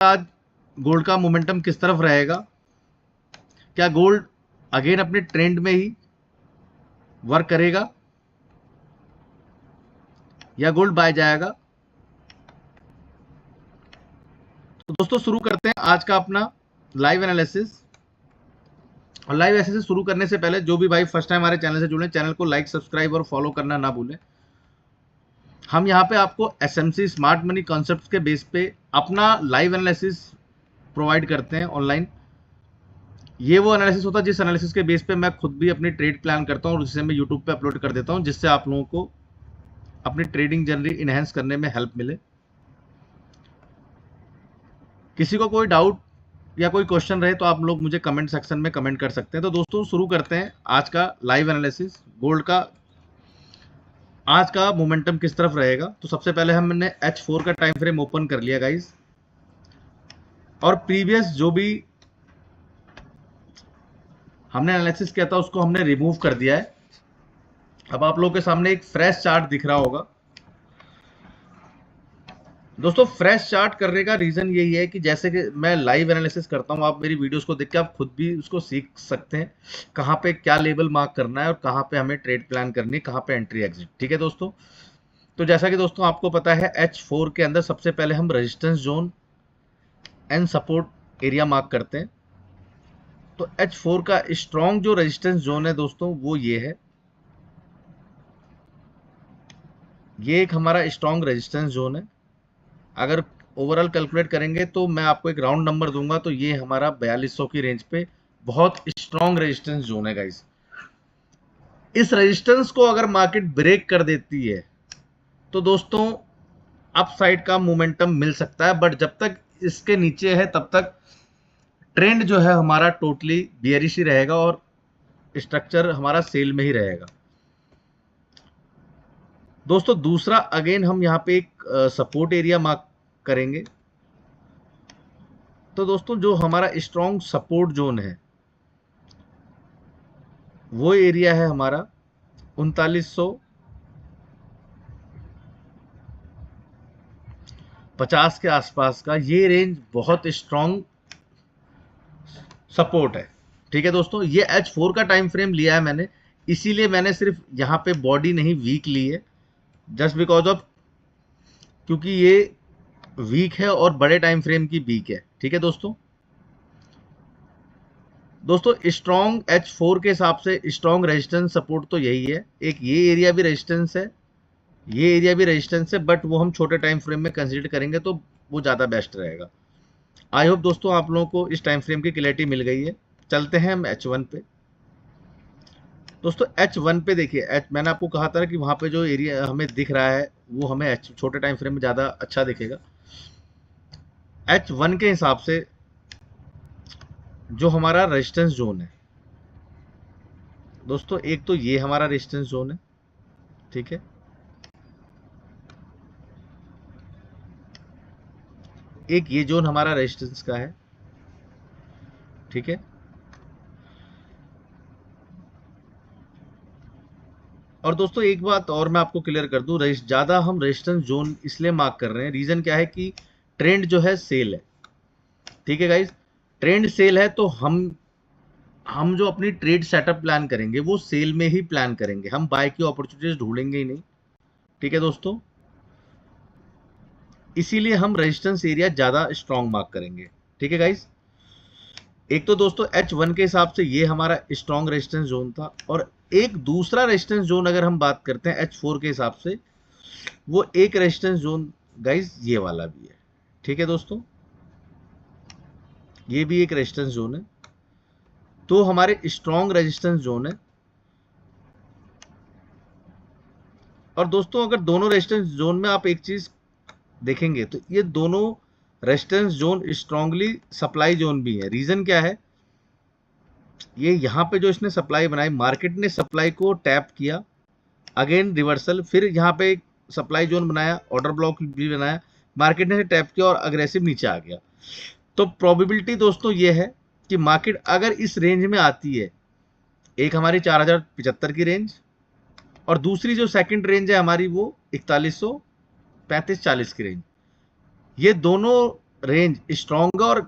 आज गोल्ड का मोमेंटम किस तरफ रहेगा, क्या गोल्ड अगेन अपने ट्रेंड में ही वर्क करेगा या गोल्ड बाय जाएगा। तो दोस्तों शुरू करते हैं आज का अपना लाइव एनालिसिस। और लाइव एनालिसिस शुरू करने से पहले जो भी भाई फर्स्ट टाइम हमारे चैनल से जुड़े, चैनल को लाइक, सब्सक्राइब और फॉलो करना ना भूलें। हम यहाँ पे आपको एसएमसी स्मार्ट मनी कॉन्सेप्ट्स के बेस पे अपना लाइव एनालिसिस प्रोवाइड करते हैं ऑनलाइन। ये वो एनालिसिस होता है जिस एनालिसिस के बेस पे मैं खुद भी अपनी ट्रेड प्लान करता हूँ और जिसे मैं यूट्यूब पे अपलोड कर देता हूँ, जिससे आप लोगों को अपनी ट्रेडिंग जर्नी इनहेंस करने में हेल्प मिले। किसी को कोई डाउट या कोई क्वेश्चन रहे तो आप लोग मुझे कमेंट सेक्शन में कमेंट कर सकते हैं। तो दोस्तों शुरू करते हैं आज का लाइव एनालिसिस। गोल्ड का आज का मोमेंटम किस तरफ रहेगा। तो सबसे पहले हमने H4 का टाइम फ्रेम ओपन कर लिया गाइस, और प्रीवियस जो भी हमने एनालिसिस किया था उसको हमने रिमूव कर दिया है। अब आप लोगों के सामने एक फ्रेश चार्ट दिख रहा होगा। दोस्तों फ्रेश चार्ट करने का रीजन यही है कि जैसे कि मैं लाइव एनालिसिस करता हूं, आप मेरी वीडियोस को देख के आप खुद भी उसको सीख सकते हैं, कहां पे क्या लेवल मार्क करना है और कहां पे हमें ट्रेड प्लान करनी है, कहां पे एंट्री एग्जिट। ठीक है दोस्तों, तो जैसा कि दोस्तों आपको पता है H4 के अंदर सबसे पहले हम resistance zone and support area mark करते हैं। तो H4 का स्ट्रॉन्ग जो रेजिस्टेंस जोन है दोस्तों वो ये है, ये एक हमारा स्ट्रॉन्ग रेजिस्टेंस जोन है। अगर ओवरऑल कैलकुलेट करेंगे तो मैं आपको एक राउंड नंबर दूंगा, तो ये हमारा 4200 की रेंज पे बहुत स्ट्रॉन्ग रेजिस्टेंस जोन है गाइस। इस रेजिस्टेंस को अगर मार्केट ब्रेक कर देती है तो दोस्तों अप साइड का मोमेंटम मिल सकता है, बट जब तक इसके नीचे है तब तक ट्रेंड जो है हमारा टोटली बियरिश ही रहेगा और स्ट्रक्चर हमारा सेल में ही रहेगा। दोस्तों दूसरा अगेन हम यहाँ पे एक सपोर्ट एरिया मार्क करेंगे। तो दोस्तों जो हमारा स्ट्रॉन्ग सपोर्ट जोन है वो एरिया है हमारा 3950 के आसपास का। ये रेंज बहुत स्ट्रॉन्ग सपोर्ट है। ठीक है दोस्तों, ये H4 का टाइम फ्रेम लिया है मैंने, इसीलिए मैंने सिर्फ यहाँ पे बॉडी नहीं वीक ली है, जस्ट बिकॉज ऑफ क्योंकि ये वीक है और बड़े टाइम फ्रेम की वीक है। ठीक है दोस्तों, स्ट्रॉन्ग H4 के हिसाब से स्ट्रॉन्ग रेजिस्टेंस सपोर्ट तो यही है। एक ये एरिया भी रेजिस्टेंस है, ये एरिया भी रेजिस्टेंस है, बट वो हम छोटे टाइम फ्रेम में कंसीडर करेंगे तो वो ज़्यादा बेस्ट रहेगा। आई होप दोस्तों आप लोगों को इस टाइम फ्रेम की क्लैरिटी मिल गई है। चलते हैं हम H1 पे। दोस्तों H1 पे देखिए, मैंने आपको कहा था कि वहाँ पे जो एरिया हमें दिख रहा है वो हमें छोटे टाइम फ्रेम में ज़्यादा अच्छा दिखेगा। H1 के हिसाब से जो हमारा रेजिस्टेंस जोन है दोस्तों, एक तो ये हमारा रेजिस्टेंस जोन है, ठीक है, एक ये जोन हमारा रेजिस्टेंस का है, ठीक है। और दोस्तों एक बात और मैं आपको क्लियर कर दूं, ज़्यादा हम रेजिस्टेंस जोन इसलिए मार्क कर रहे हैं, रीज़न क्या है कि ट्रेंड जो है सेल है। ठीक है गाइज, ट्रेंड सेल है तो हम जो अपनी ट्रेड सेटअप प्लान करेंगे वो सेल में ही प्लान करेंगे, हम बाय की अपॉर्चुनिटीज ढूंढेंगे ही नहीं। ठीक है दोस्तों, इसीलिए हम रेजिस्टेंस एरिया ज़्यादा स्ट्रॉन्ग मार्क करेंगे। ठीक है गाइज, एक तो दोस्तों H1 के हिसाब से ये हमारा स्ट्रॉन्ग रेजिस्टेंस जोन था, और एक दूसरा रेजिस्टेंस जोन अगर हम बात करते हैं H4 के हिसाब से, वो एक रेजिस्टेंस जोन गाइज ये वाला भी है। ठीक है दोस्तों, ये भी एक रेजिस्टेंस जोन है, तो हमारे स्ट्रॉन्ग रेजिस्टेंस जोन है। और दोस्तों अगर दोनों रेजिस्टेंस जोन में आप एक चीज देखेंगे तो ये दोनों resistance zone strongly supply zone भी है। रीजन क्या है, ये यहाँ पे जो इसने सप्लाई बनाई, मार्केट ने सप्लाई को टैप किया, अगेन रिवर्सल, फिर यहाँ पे एक सप्लाई जोन बनाया, ऑर्डर ब्लॉक भी बनाया, मार्केट ने टैप किया और अग्रेसिव नीचे आ गया। तो प्रोबेबिलिटी दोस्तों ये है कि मार्केट अगर इस रेंज में आती है, एक हमारी 4075 की रेंज और दूसरी जो सेकंड रेंज है हमारी वो 4135-40 की रेंज, ये दोनों रेंज स्ट्रॉन्ग है और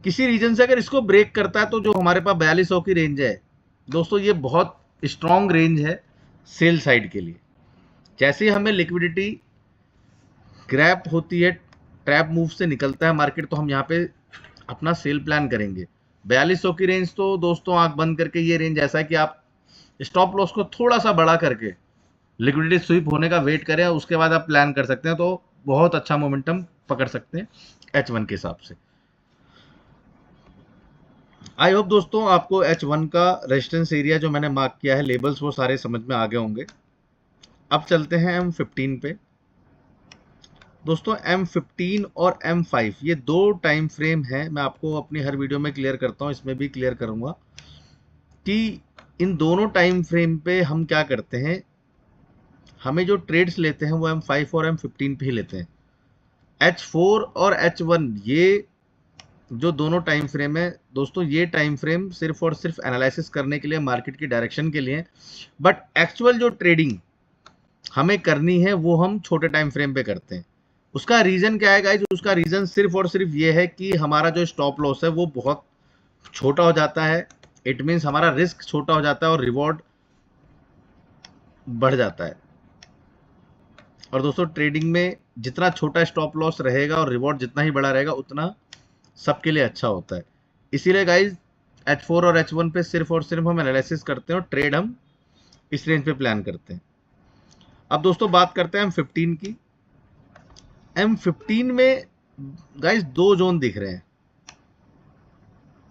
किसी रीजन से अगर इसको ब्रेक करता है तो जो हमारे पास 4200 की रेंज है दोस्तों, ये बहुत स्ट्रॉन्ग रेंज है सेल साइड के लिए। जैसे ही हमें लिक्विडिटी ग्रैप होती है, ट्रैप मूव से निकलता है मार्केट, तो हम यहाँ पे अपना सेल प्लान करेंगे। 4200 की रेंज तो दोस्तों आंख बंद करके ये रेंज ऐसा है कि आप स्टॉप लॉस को थोड़ा सा बड़ा करके लिक्विडिटी स्वीप होने का वेट करें, उसके बाद आप प्लान कर सकते हैं, तो बहुत अच्छा मोमेंटम पकड़ सकते हैं H1 के हिसाब से। आई होप दोस्तों आपको H1 का रेजिस्टेंस एरिया जो मैंने मार्क किया है, लेबल्स वो सारे समझ में आ गए होंगे। अब चलते हैं M15 पे। दोस्तों M15 और M5 ये दो टाइम फ्रेम है, मैं आपको अपनी हर वीडियो में क्लियर करता हूँ, इसमें भी क्लियर करूंगा कि इन दोनों टाइम फ्रेम पे हम क्या करते हैं। हमें जो ट्रेड्स लेते हैं वो M5 और M15 पे ही लेते हैं। H4 और H1 ये जो दोनों टाइम फ्रेम है दोस्तों, ये टाइम फ्रेम सिर्फ और सिर्फ एनालिसिस करने के लिए, मार्केट की डायरेक्शन के लिए, बट एक्चुअल जो ट्रेडिंग हमें करनी है वो हम छोटे टाइम फ्रेम पे करते हैं। उसका रीजन क्या है गाइस? उसका रीजन सिर्फ और सिर्फ ये है कि हमारा जो स्टॉप लॉस है वो बहुत छोटा हो जाता है। इट मीन्स हमारा रिस्क छोटा हो जाता है और रिवॉर्ड बढ़ जाता है। और दोस्तों ट्रेडिंग में जितना छोटा स्टॉप लॉस रहेगा और रिवॉर्ड जितना ही बड़ा रहेगा, उतना सबके लिए अच्छा होता है। इसीलिए गाइज H4 और H1 पे सिर्फ और सिर्फ हम एनालिसिस करते हैं और ट्रेड हम इस रेंज पे प्लान करते हैं। अब दोस्तों बात करते हैं M15 की। M15 में गाइज दो जोन दिख रहे हैं।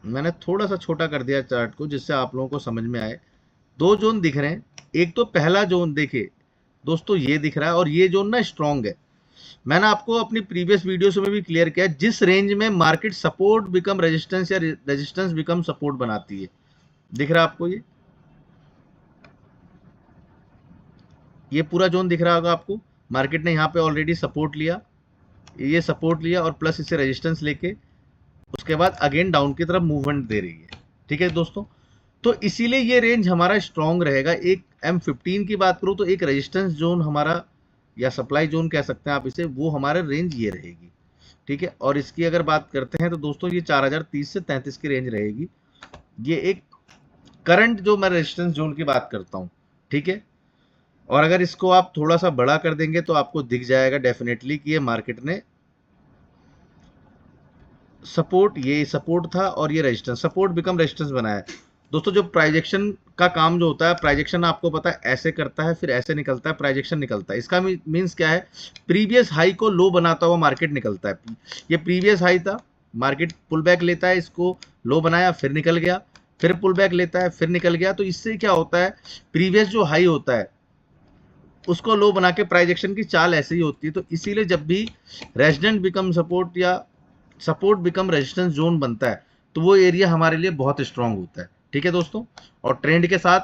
मैंने थोड़ा सा छोटा कर दिया चार्ट को जिससे आप लोगों को समझ में आए। दो जोन दिख रहे हैं। एक तो पहला जोन देखिए दोस्तों, ये दिख रहा है और ये जोन ना स्ट्रॉन्ग है। मैंने आपको अपनी प्रीवियस वीडियोस में भी क्लियर किया, जिस रेंज में मार्केट सपोर्ट बिकम रेजिस्टेंस या रेजिस्टेंस बिकम सपोर्ट बनाती है। दिख रहा है आपको? ये पूरा जोन दिख रहा होगा आपको। मार्केट ने यहाँ पे ऑलरेडी सपोर्ट लिया, ये सपोर्ट लिया और प्लस इसे रेजिस्टेंस लेके उसके बाद अगेन डाउन की तरफ मूवमेंट दे रही है। ठीक है दोस्तों, तो इसीलिए ये रेंज हमारा स्ट्रॉन्ग रहेगा। एक M15 की बात करूं तो एक रेजिस्टेंस जोन हमारा, या सप्लाई जोन कह सकते हैं आप इसे, वो हमारा रेंज ये रहेगी। ठीक है, और इसकी अगर बात करते हैं तो दोस्तों ये 4030 से 33 की रेंज रहेगी। ये एक करंट जो मैं रेजिस्टेंस जोन की बात करता हूं। ठीक है, और अगर इसको आप थोड़ा सा बड़ा कर देंगे तो आपको दिख जाएगा डेफिनेटली कि ये मार्केट ने सपोर्ट, ये सपोर्ट था और ये रेजिस्टेंस, सपोर्ट बिकम रेजिस्टेंस बनाया। दोस्तों जो प्राइजेक्शन का काम जो होता है, प्राइजेक्शन आपको पता है ऐसे करता है, फिर ऐसे निकलता है, प्राइजेक्शन निकलता है। इसका मीन्स क्या है? प्रीवियस हाई को लो बनाता हुआ मार्केट निकलता है। ये प्रीवियस हाई था, मार्केट पुल बैक लेता है, इसको लो बनाया, फिर निकल गया, फिर पुल बैक लेता है, फिर निकल गया। तो इससे क्या होता है, प्रीवियस जो हाई होता है उसको लो बना के प्राइजेक्शन की चाल ऐसे ही होती है। तो इसीलिए जब भी रेजिडेंट बिकम सपोर्ट या सपोर्ट बिकम रेजिस्टेंस जोन बनता है तो वो एरिया हमारे लिए बहुत स्ट्रांग होता है। ठीक है दोस्तों, और ट्रेंड के साथ,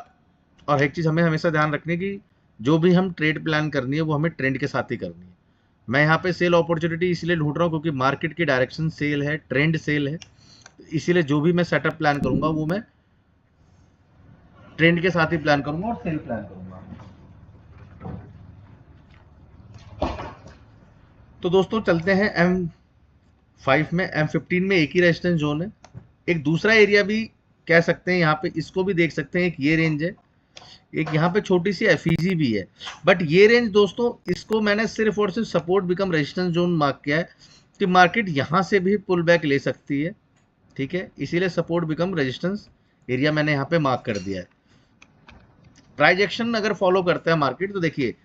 और एक चीज हमें हमेशा ध्यान रखनी है कि जो भी हम ट्रेड प्लान करनी है वो हमें ट्रेंड के साथ ही करनी है। मैं यहाँ पे सेल अपॉर्चुनिटी इसलिए ढूंढ रहा हूँ क्योंकि मार्केट की डायरेक्शन सेल है, ट्रेंड सेल है। इसीलिए जो भी मैं सेटअप प्लान करूंगा वो मैं ट्रेंड के साथ ही प्लान करूंगा और सेल प्लान करूंगा। तो दोस्तों चलते हैं M5 में। M15 में एक ही रेजिस्टेंस जोन है, एक दूसरा एरिया भी कह सकते हैं, यहाँ पे इसको भी देख सकते हैं। एक ये रेंज है, एक यहाँ पे छोटी सी एफईजी भी है, बट ये रेंज दोस्तों इसको मैंने सिर्फ और सिर्फ support become resistance zone mark किया है कि मार्केट यहाँ से भी पुल बैक ले सकती है। ठीक है, इसीलिए सपोर्ट बिकम रेजिस्टेंस एरिया मैंने यहाँ पे मार्क कर दिया है। प्राइस एक्शन अगर फॉलो करता है मार्केट तो देखिए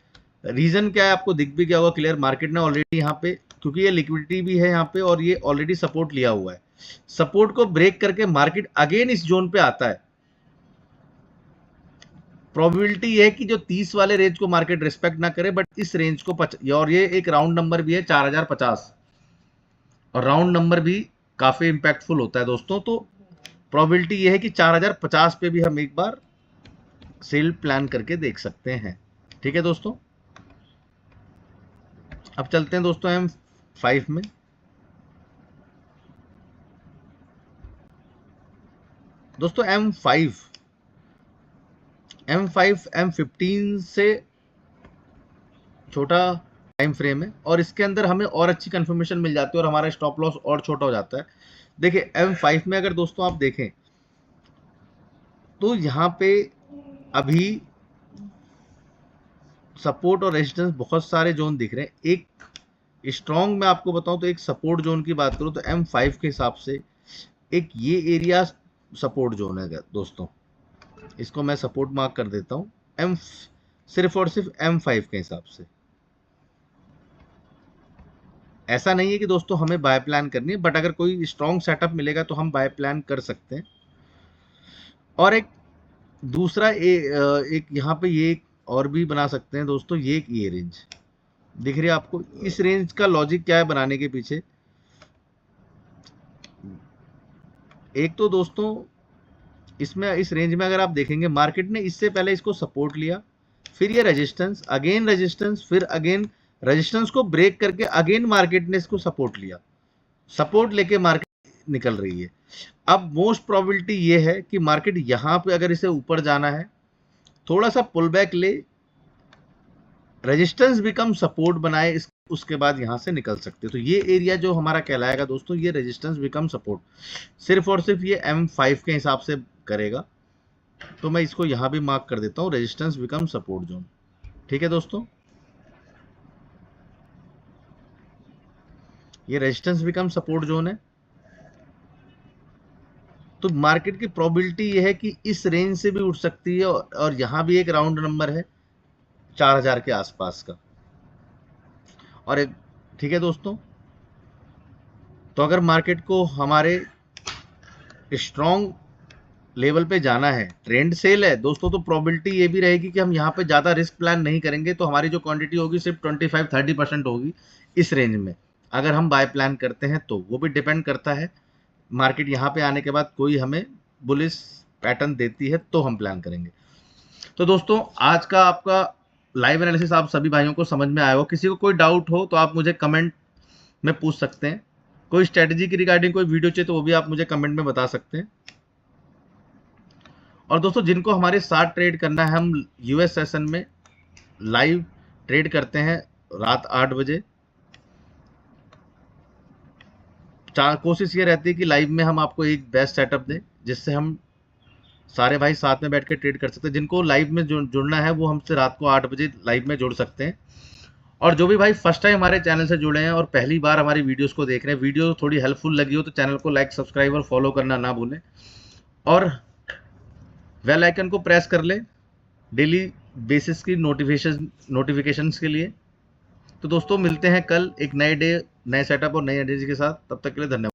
रीजन क्या है, आपको दिख भी गया होगा क्लियर। मार्केट ने ऑलरेडी यहाँ पे, क्योंकि ये लिक्विडिटी भी है यहाँ पे और ये ऑलरेडी सपोर्ट लिया हुआ है, सपोर्ट को ब्रेक करके मार्केट अगेन इस जोन पे आता है। प्रोबेबिलिटी ये है कि जो 30 वाले रेंज को मार्केट रिस्पेक्ट ना करे, बट इस रेंज को और ये एक राउंड नंबर भी है 4050, और राउंड नंबर भी काफी इंपैक्टफुल होता है दोस्तों। तो प्रोबेबिलिटी ये है कि 4050 पे भी हम एक बार सेल प्लान करके देख सकते हैं। ठीक है दोस्तों, अब चलते हैं दोस्तों M5 में। दोस्तों M5 M15 से छोटा टाइम फ्रेम है, और इसके अंदर हमें और अच्छी कंफर्मेशन मिल जाती है और हमारा स्टॉप लॉस और छोटा हो जाता है। देखिए M5 में अगर दोस्तों आप देखें तो यहाँ पे अभी सपोर्ट और रेजिस्टेंस बहुत सारे जोन दिख रहे हैं। एक स्ट्रॉन्ग मैं आपको बताऊं तो एक सपोर्ट जोन की बात करूं तो M5 के हिसाब से एक ये एरिया सपोर्ट जोन है दोस्तों, इसको मैं सपोर्ट मार्क कर देता हूं एम सिर्फ और सिर्फ M5 के हिसाब से। ऐसा नहीं है कि दोस्तों हमें बाय प्लान करनी है, बट अगर कोई स्ट्रॉन्ग सेटअप मिलेगा तो हम बाय प्लान कर सकते हैं। और एक दूसरा एक यहाँ पे ये और भी बना सकते हैं दोस्तों, ये रेंज दिख रही है आपको। इस रेंज का लॉजिक क्या है बनाने के पीछे, एक तो दोस्तों इसमें इस रेंज में अगर आप देखेंगे मार्केट ने इससे पहले इसको सपोर्ट लिया, फिर ये रेजिस्टेंस, अगेन रेजिस्टेंस, फिर अगेन रेजिस्टेंस को ब्रेक करके अगेन मार्केट ने इसको सपोर्ट लिया, सपोर्ट लेके मार्केट निकल रही है। अब मोस्ट प्रोबेबिलिटी ये है कि मार्केट यहां पे अगर इसे ऊपर जाना है, थोड़ा सा पुल बैक ले, रेजिस्टेंस बिकम सपोर्ट बनाए, उसके बाद यहां से निकल सकते। तो ये एरिया जो हमारा कहलाएगा दोस्तों, ये रेजिस्टेंस बिकम सपोर्ट सिर्फ और सिर्फ ये M5 के हिसाब से करेगा। तो मैं इसको यहां भी मार्क कर देता हूं, रेजिस्टेंस बिकम सपोर्ट जोन। ठीक है दोस्तों, ये रेजिस्टेंस बिकम सपोर्ट जोन है। तो मार्केट की प्रोबेबिलिटी ये है कि इस रेंज से भी उठ सकती है, और यहां भी एक राउंड नंबर है 4000 के आसपास का, और एक ठीक है दोस्तों। तो अगर मार्केट को हमारे स्ट्रॉन्ग लेवल पे जाना है, ट्रेंड सेल है दोस्तों, तो प्रोबेबिलिटी ये भी रहेगी कि हम यहाँ पे ज़्यादा रिस्क प्लान नहीं करेंगे, तो हमारी जो क्वांटिटी होगी सिर्फ 25-30% होगी इस रेंज में। अगर हम बाय प्लान करते हैं तो वो भी डिपेंड करता है, मार्केट यहाँ पे आने के बाद कोई हमें बुलिश पैटर्न देती है तो हम प्लान करेंगे। तो दोस्तों आज का आपका लाइव एनालिसिस आप सभी भाइयों को समझ में आया हो। किसी को कोई डाउट हो तो आप मुझे कमेंट में पूछ सकते हैं, कोई स्ट्रेटजी की रिगार्डिंग कोई वीडियो चाहिए तो वो भी आप मुझे कमेंट में बता सकते हैं। और दोस्तों जिनको हमारे साथ ट्रेड करना है, हम यूएस सेशन में लाइव ट्रेड करते हैं रात 8 बजे। कोशिश ये रहती है कि लाइव में हम आपको एक बेस्ट सेटअप दें जिससे हम सारे भाई साथ में बैठ के ट्रेड कर सकते हैं। जिनको लाइव में जुड़ना है वो हमसे रात को 8 बजे लाइव में जुड़ सकते हैं। और जो भी भाई फर्स्ट टाइम हमारे चैनल से जुड़े हैं और पहली बार हमारी वीडियोस को देख रहे हैं, वीडियो थोड़ी हेल्पफुल लगी हो तो चैनल को लाइक, सब्सक्राइब और फॉलो करना ना भूलें, और बेल आइकन को प्रेस कर लें डेली बेसिस की नोटिफिकेशंस के लिए। तो दोस्तों मिलते हैं कल एक नए डे, नए सेटअप और नए एनर्जी के साथ। तब तक के लिए धन्यवाद।